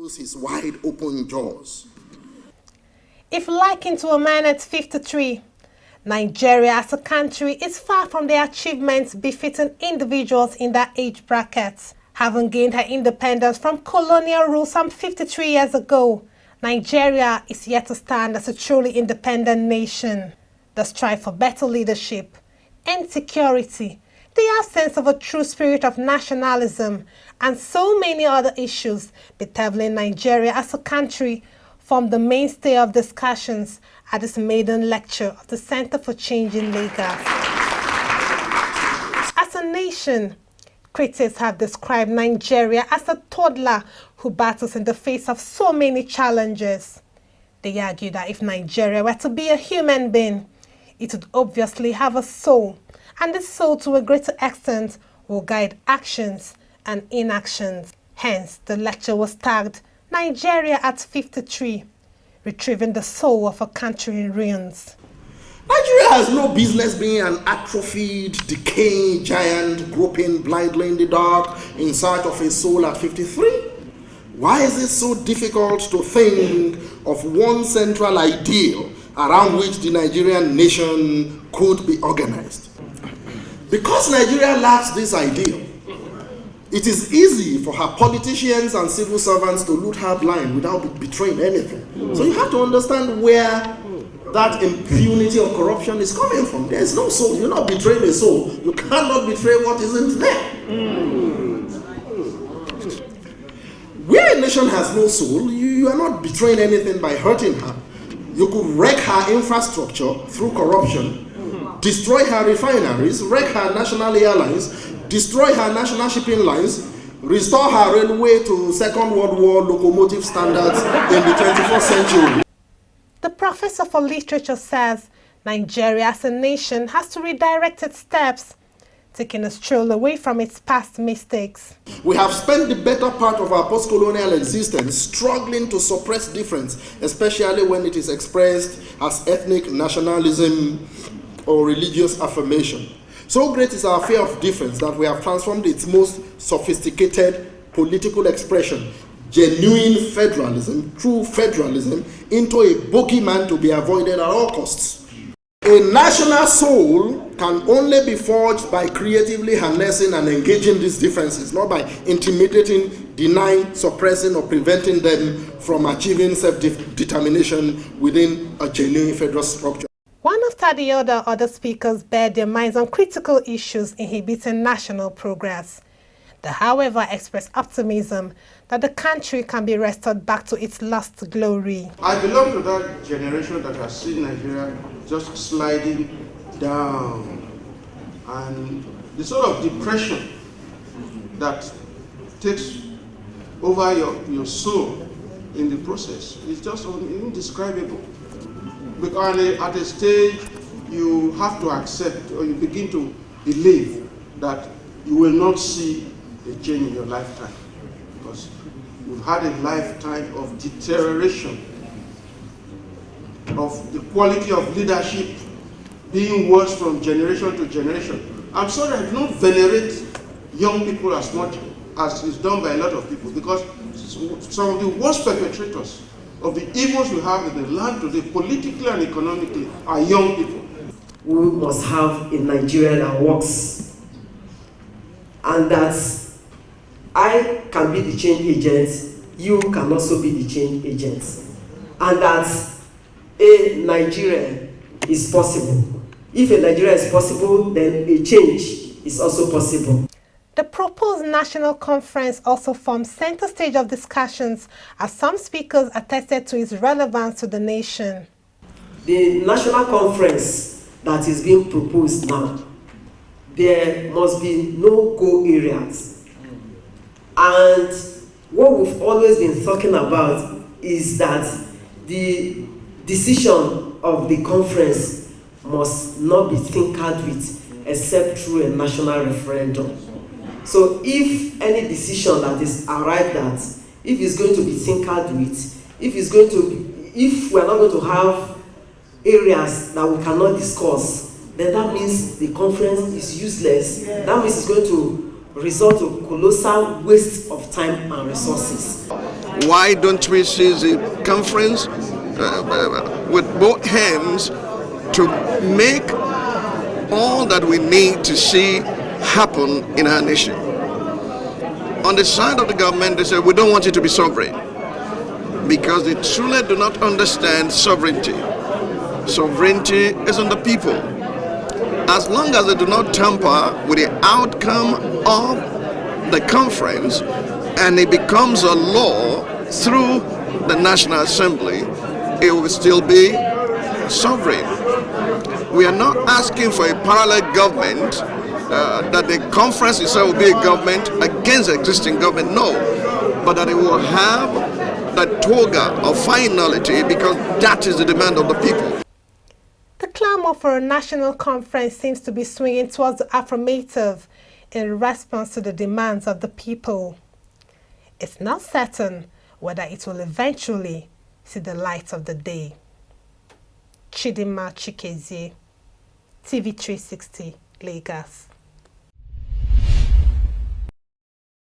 His wide open jaws. If likened to a man at 53, Nigeria as a country is far from the achievements befitting individuals in that age bracket. Having gained her independence from colonial rule some 53 years ago, Nigeria is yet to stand as a truly independent nation. The strive for better leadership, insecurity, the absence of a true spirit of nationalism, and so many other issues bedeviling Nigeria as a country form the mainstay of discussions at this maiden lecture of the Center for Change in Lagos. As a nation, critics have described Nigeria as a toddler who battles in the face of so many challenges. They argue that if Nigeria were to be a human being, it would obviously have a soul, and this soul to a greater extent will guide actions and inactions. Hence, the lecture was tagged Nigeria at 53, retrieving the soul of a country in ruins. Nigeria has no business being an atrophied, decaying giant groping blindly in the dark in search of a soul at 53. Why is it so difficult to think of one central ideal around which the Nigerian nation could be organized? Because Nigeria lacks this ideal, it is easy for her politicians and civil servants to loot her blind without betraying anything. So you have to understand where that impunity of corruption is coming from. There is no soul. You're not betraying a soul. You cannot betray what isn't there. Where a nation has no soul, you are not betraying anything by hurting her. You could wreck her infrastructure through corruption, destroy her refineries, wreck her national airlines, destroy her national shipping lines, restore her railway to Second World War locomotive standards in the 21st century. The professor for literature says Nigeria as a nation has to redirect its steps, taking a stroll away from its past mistakes. We have spent the better part of our post-colonial existence struggling to suppress difference, especially when it is expressed as ethnic nationalism or religious affirmation. So great is our fear of difference that we have transformed its most sophisticated political expression, genuine federalism, true federalism, into a bogeyman to be avoided at all costs. A national soul can only be forged by creatively harnessing and engaging these differences, not by intimidating, denying, suppressing, or preventing them from achieving self-determination within a genuine federal structure. One after the other speakers bared their minds on critical issues inhibiting national progress. They, however, expressed optimism that the country can be restored back to its lost glory. I belong to that generation that has seen Nigeria just sliding down, and the sort of depression that takes over your soul in the process is just indescribable. Because at a stage you have to accept, or you begin to believe, that you will not see a change in your lifetime, because you've had a lifetime of deterioration of the quality of leadership being worse from generation to generation. I'm sorry, I do not venerate young people as much as is done by a lot of people, because some of the worst perpetrators of the evils we have in the land today, politically and economically, are young people. We must have a Nigeria that works, and that I can be the change agent, you can also be the change agent, and that a Nigeria is possible. If a Nigeria is possible, then a change is also possible. The proposed national conference also forms center stage of discussions, as some speakers attested to its relevance to the nation. The national conference that is being proposed now, there must be no-go areas. And what we've always been talking about is that the decision of the conference must not be tinkered with except through a national referendum. So if any decision that is arrived at, if it's going to be tinkered with, if we are not going to have areas that we cannot discuss, then that means the conference is useless. That means it's going to result in colossal waste of time and resources. Why don't we seize the conference with both hands to make all that we need to see happen in our nation? On the side of the government, they say, we don't want you to be sovereign, because they truly do not understand sovereignty. Sovereignty is on the people. As long as they do not tamper with the outcome of the conference and it becomes a law through the National Assembly, it will still be sovereign. We are not asking for a parallel government, that the conference itself will be a government against the existing government, no, but that it will have the toga of finality, because that is the demand of the people. The clamor for a national conference seems to be swinging towards the affirmative in response to the demands of the people. It's not certain whether it will eventually see the light of the day. Chidinma Chikezie, TV 360, Lagos.